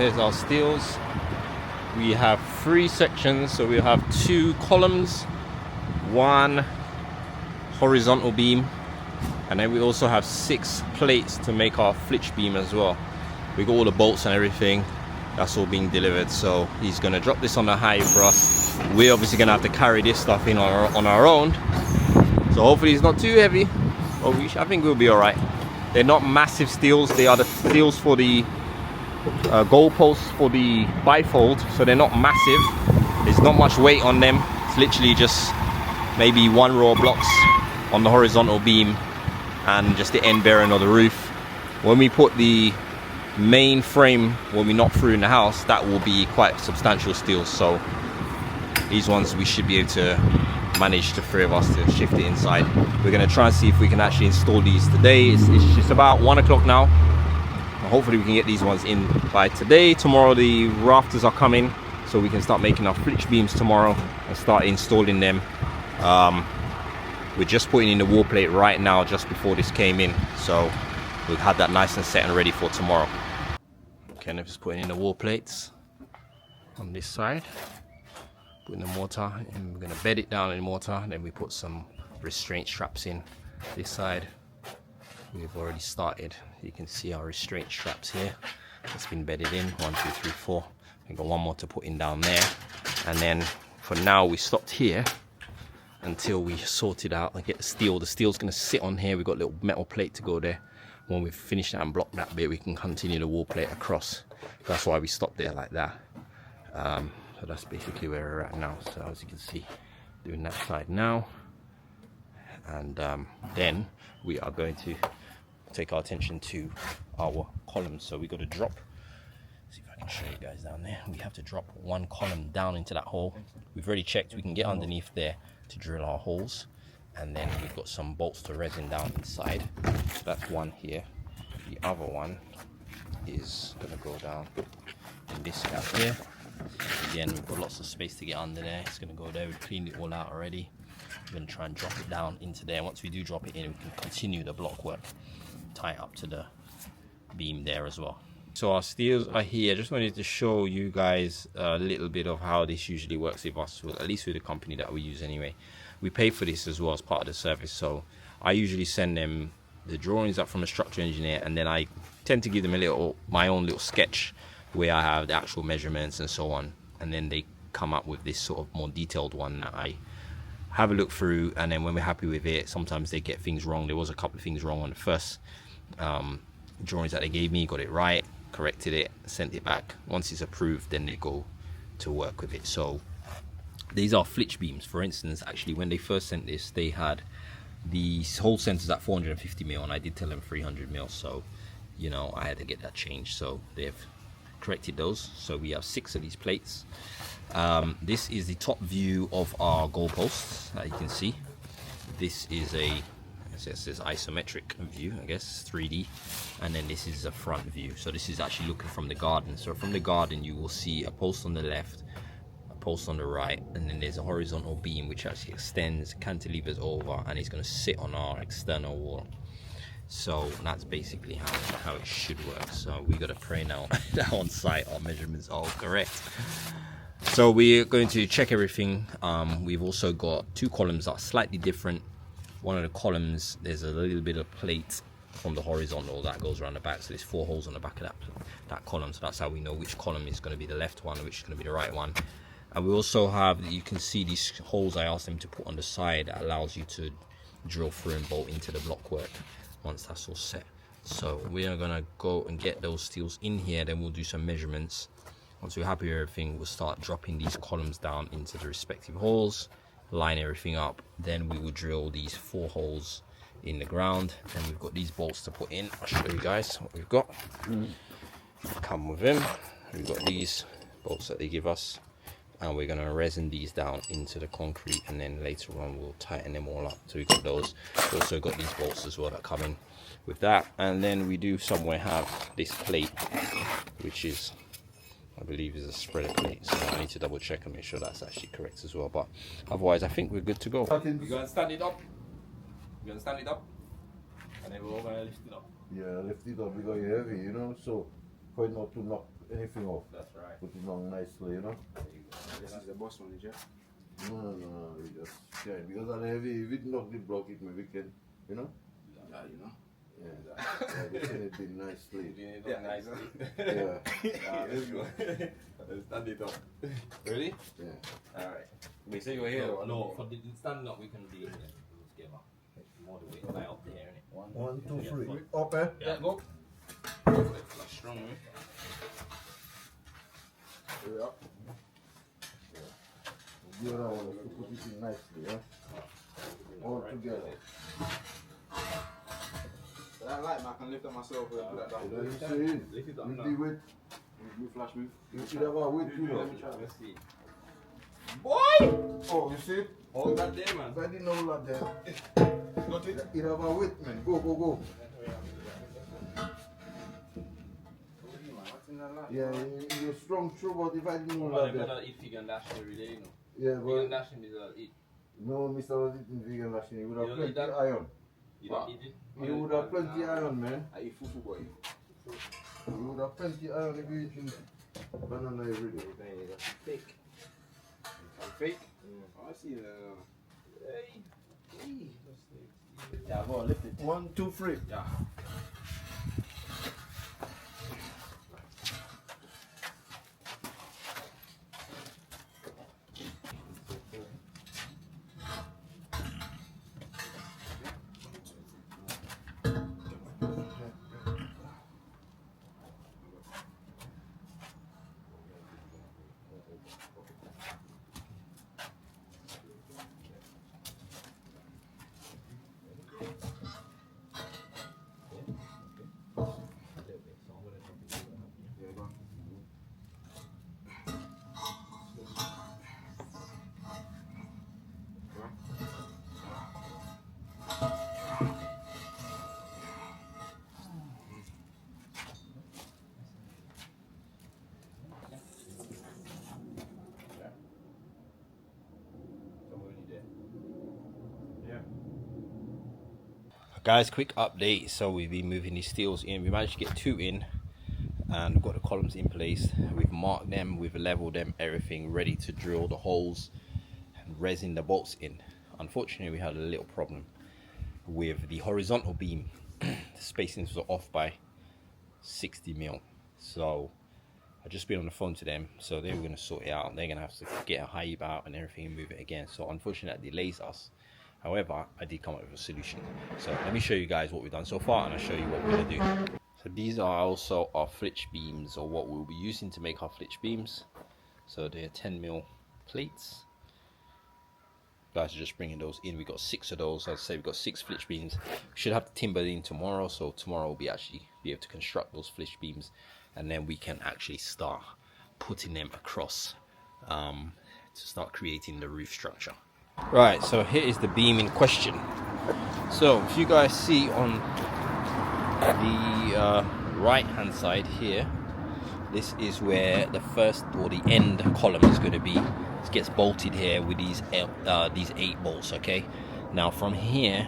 here's our steels. We have 3 sections, so we have 2 columns, 1 horizontal beam, and then we also have 6 plates to make our flitch beam as well. We got all the bolts and everything, that's all being delivered. So he's gonna drop this on the high for us. We're obviously gonna have to carry this stuff in on our own, so hopefully it's not too heavy, but I think we'll be all right. They're not massive steels, they are the steels for the goalposts for the bifold, so they're not massive. There's not much weight on them. It's literally just maybe 1 row of blocks on the horizontal beam and just the end bearing of the roof. When we put the main frame, when we knock through in the house, that will be quite substantial steel. So these ones we should be able to manage, the 3 of us, to shift it inside. We're going to try and see if we can actually install these today. It's just about 1 o'clock now. Hopefully we can get these ones in by today. Tomorrow the rafters are coming, so we can start making our flitch beams tomorrow and start installing them. We're just putting in the wall plate right now, just before this came in, so we've had that nice and set and ready for tomorrow. Okay, I'm just putting in the wall plates on this side, putting the mortar, and we're going to bed it down in mortar, and then we put some restraint straps in this side. We've already started. You can see our restraint straps here. It's been bedded in, 1, 2, 3, 4. We've got 1 more to put in down there, and then for now we stopped here until we sort it out and get the steel. The steel's going to sit on here. We've got a little metal plate to go there. When we've finished that and blocked that bit, we can continue the wall plate across. That's why we stopped there like that. So that's basically where we're at now. So as you can see, doing that side now, and then we are going to take our attention to our columns. So we got to drop, see if I can show you guys down there. We have to drop 1 column down into that hole. We've already checked we can get underneath there to drill our holes, and then we've got some bolts to resin down inside. So that's 1 here. The other one is gonna go down in this gap here. Again, we've got lots of space to get under there. It's gonna go there. We've cleaned it all out already. We're going to try and drop it down into there. Once we do drop it in, we can continue the block work, tie it up to the beam there as well. So our steels are here. I just wanted to show you guys a little bit of how this usually works with us, at least with the company that we use anyway. We pay for this as well as part of the service, so I usually send them the drawings up from a structural engineer, and then I tend to give them my own little sketch where I have the actual measurements and so on, and then they come up with this sort of more detailed one that I have a look through. And then when we're happy with it, sometimes they get things wrong. There was a couple of things wrong on the first drawings that they gave me. Got it right, corrected it, sent it back. Once it's approved, then they go to work with it. So these are flitch beams. For instance, actually when they first sent this, they had the whole centers at 450 mil, and I did tell them 300 mil, so you know I had to get that changed. So they've corrected those. So we have 6 of these plates. This is the top view of our goalposts, as you can see. This is it says isometric view, I guess, 3D, and then this is a front view. So this is actually looking from the garden. So from the garden you will see a post on the left, a post on the right, and then there's a horizontal beam which actually extends, cantilevers over, and it's going to sit on our external wall. So that's basically how it should work. So we got to pray now that on site our measurements are all correct. So we're going to check everything. We've also got 2 columns that are slightly different. One of the columns, there's a little bit of plate from the horizontal that goes around the back, so there's 4 holes on the back of that column. So that's how we know which column is going to be the left one and which is going to be the right one. And we also have, you can see these holes I asked them to put on the side that allows you to drill through and bolt into the block work once that's all set. So we are going to go and get those steels in here, then we'll do some measurements. Once we're happy with everything, we'll start dropping these columns down into the respective holes, line everything up, then we will drill these 4 holes in the ground, and we've got these bolts to put in. I'll show you guys what we've got. Come with them. We've got these bolts that they give us, and we're going to resin these down into the concrete, and then later on we'll tighten them all up. So we've got those. We've also got these bolts as well that come in with that, and then we do somewhere have this plate, which is, I believe, is a spreader plate, so I need to double check and make sure that's actually correct as well. But otherwise I think we're good to go. We're going to stand it up. We're going to stand it up, and then we're all going to lift it up. Yeah, lift it up because you're heavy, you know, so for it not to knock anything off. That's right. Put it on nicely, you know. This is the boss one, yeah? No, we just shine. Because of the heavy, if it knock the block, it maybe can, you know? Yeah, you know. Yeah, we can it be nicely. Yeah, nicely. Yeah. Let's go. Let's stand it up. Ready? Yeah. Alright. Wait, so you're here? No, for the standing up, we can do it together. More the way, like up there, innit? 1, 2, 3. Up, eh? Yeah, go. Strong, eh? Yeah. The other one is to put it in nicely, yeah? All together. But I like, man, I can lift up myself and put that down. You see it? Lift it up With now. the weight, Move, flash, move. you should have a weight, you know. Let me try, let's see. Oh, you see it? Hold that there, man. If I didn't know that there, Got it? it have a weight, man. Go, go, go. What's in that line? Yeah, you're strong, true, but if I didn't know But that they there. better eat vegan dash every day, you know. Yeah, Vegan but dash him is eat. no, Mr. was eating vegan last year. He would You have don't eat plenty that? iron. You don't eat it? He would have plenty iron, man. I eat fufu, boy. He would have plenty iron if you eating banana every day. Fake. Fake? Oh, I see that. Hey. Yeah, go on, lift it. 1, 2, 3. Yeah. Guys, quick update. So we've been moving these steels in. We managed to get 2 in, and we've got the columns in place. We've marked them, we've leveled them, everything ready to drill the holes and resin the bolts in. Unfortunately, we had a little problem with the horizontal beam. The spacings were off by 60 mil. So I just been on the phone to them, so they were going to sort it out. They're going to have to get a hive out and everything and move it again. So unfortunately, that delays us. However, I did come up with a solution. So let me show you guys what we've done so far, and I'll show you what we're going to do. So these are also our flitch beams, or what we'll be using to make our flitch beams. So they're 10 mil plates. Guys are just bringing those in. We got 6 of those. I'd say we've got 6 flitch beams. We should have the timber in tomorrow, so tomorrow we'll be able to construct those flitch beams, and then we can actually start putting them across to start creating the roof structure. Right, so here is the beam in question. So if you guys see on the right hand side here, this is where the first or the end column is going to be. It gets bolted here with these 8 bolts. Okay, now from here,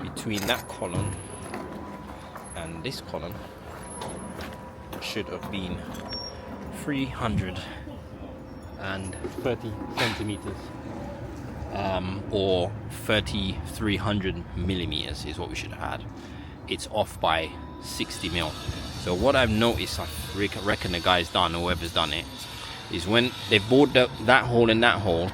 between that column and this column should have been 330 centimeters, or 3,300 millimeters is what we should have had. It's off by 60 mil. So what I've noticed, I reckon the guy's done, or whoever's done it, is when they bored that hole and that hole,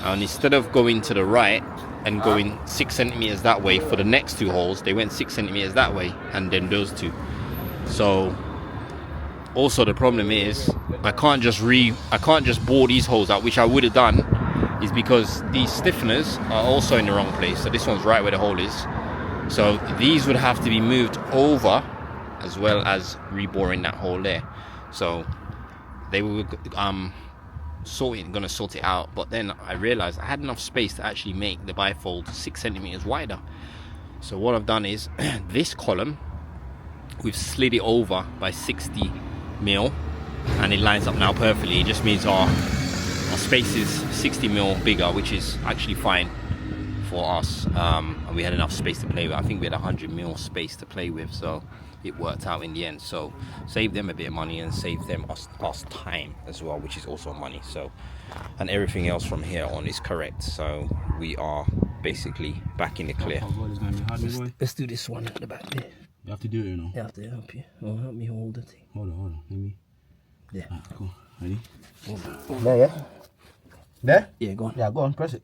and instead of going to the right and going 6 centimeters that way for the next 2 holes, they went 6 centimeters that way and then those 2. So also the problem is I can't just bore these holes out, which I would have done, is because these stiffeners are also in the wrong place. So this one's right where the hole is. So these would have to be moved over, as well as reboring that hole there. So they were gonna sort it out, but then I realized I had enough space to actually make the bifold 6 centimeters wider. So what I've done is this column, we've slid it over by 60 mil, and it lines up now perfectly. It just means our space is 60 mil bigger, which is actually fine for us, and we had enough space to play with. I think we had 100 mil space to play with, so it worked out in the end. So save them a bit of money and save them us time as well, which is also money. So, and everything else from here on is correct. So we are basically back in the clear. Oh, boy, this gonna be hard, boy. Let's do this one at the back there. You have to do it, you know. You have to help you. Oh, help me hold the thing. Hold on. Let me. Yeah. Ah, cool. Ready? There, yeah. There? Yeah, go on. Yeah, go on, press it.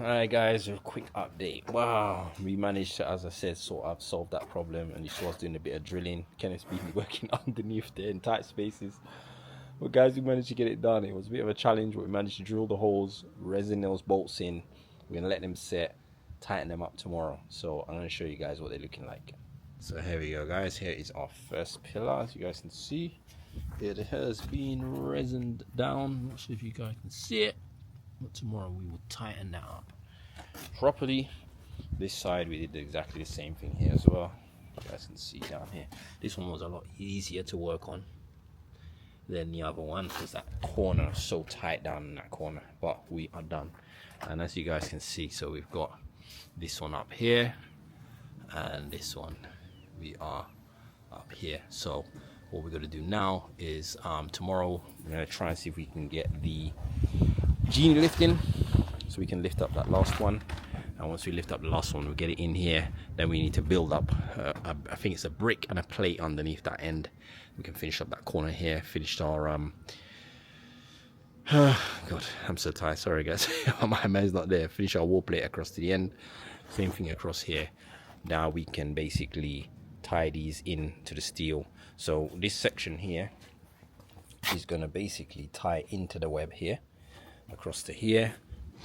Alright guys, a quick update. Wow, we managed to, as I said, sort of solve that problem, and you saw us doing a bit of drilling. Kenneth's been working underneath there in tight spaces. But guys, we managed to get it done. It was a bit of a challenge, but we managed to drill the holes, resin those bolts in. We're gonna let them set, tighten them up tomorrow. So I'm gonna show you guys what they're looking like. So here we go guys, here is our first pillar. As you guys can see, it has been resined down. Not sure if you guys can see it, but tomorrow we will tighten that up properly. This side we did exactly the same thing here as well. You guys can see down here, this one was a lot easier to work on than the other one because that corner is so tight down in that corner, but we are done. And as you guys can see, so we've got this one up here and this one we are up here. So what we're going to do now is tomorrow we're going to try and see if we can get the genie lifting, so we can lift up that last one. And once we lift up the last one, we get it in here, then we need to build up I think it's a brick and a plate underneath that end. We can finish up that corner here, finish our god, I'm so tired, sorry guys. My man's not there. Finish our wall plate across to the end, same thing across here. Now we can basically tie these in to the steel. So this section here is going to basically tie into the web here across to here,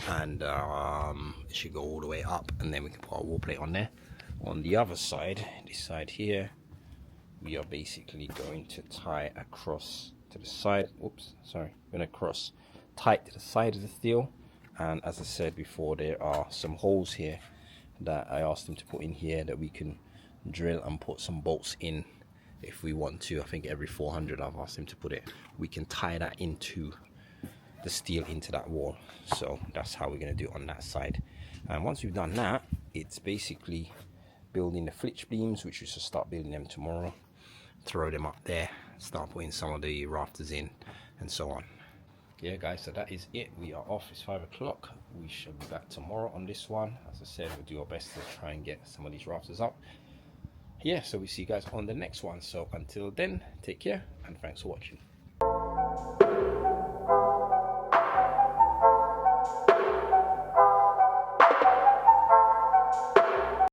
and it should go all the way up, and then we can put our wall plate on there. On the other side, this side here, we are basically going to tie across to the side. Oops, sorry, going to cross tight to the side of the steel. And as I said before, there are some holes here that I asked them to put in here that we can drill and put some bolts in if we want to. I think every 400 I've asked them to put it. We can tie that into the steel into that wall. So that's how we're going to do it on that side. And once we've done that, it's basically building the flitch beams, which we should start building them tomorrow. Throw them up there, start putting some of the rafters in, and so on. Yeah guys, so that is it. We are off. It's 5 o'clock. We shall be back tomorrow on this one. As I said, we'll do our best to try and get some of these rafters up. Yeah, so we see you guys on the next one. So until then, take care and thanks for watching.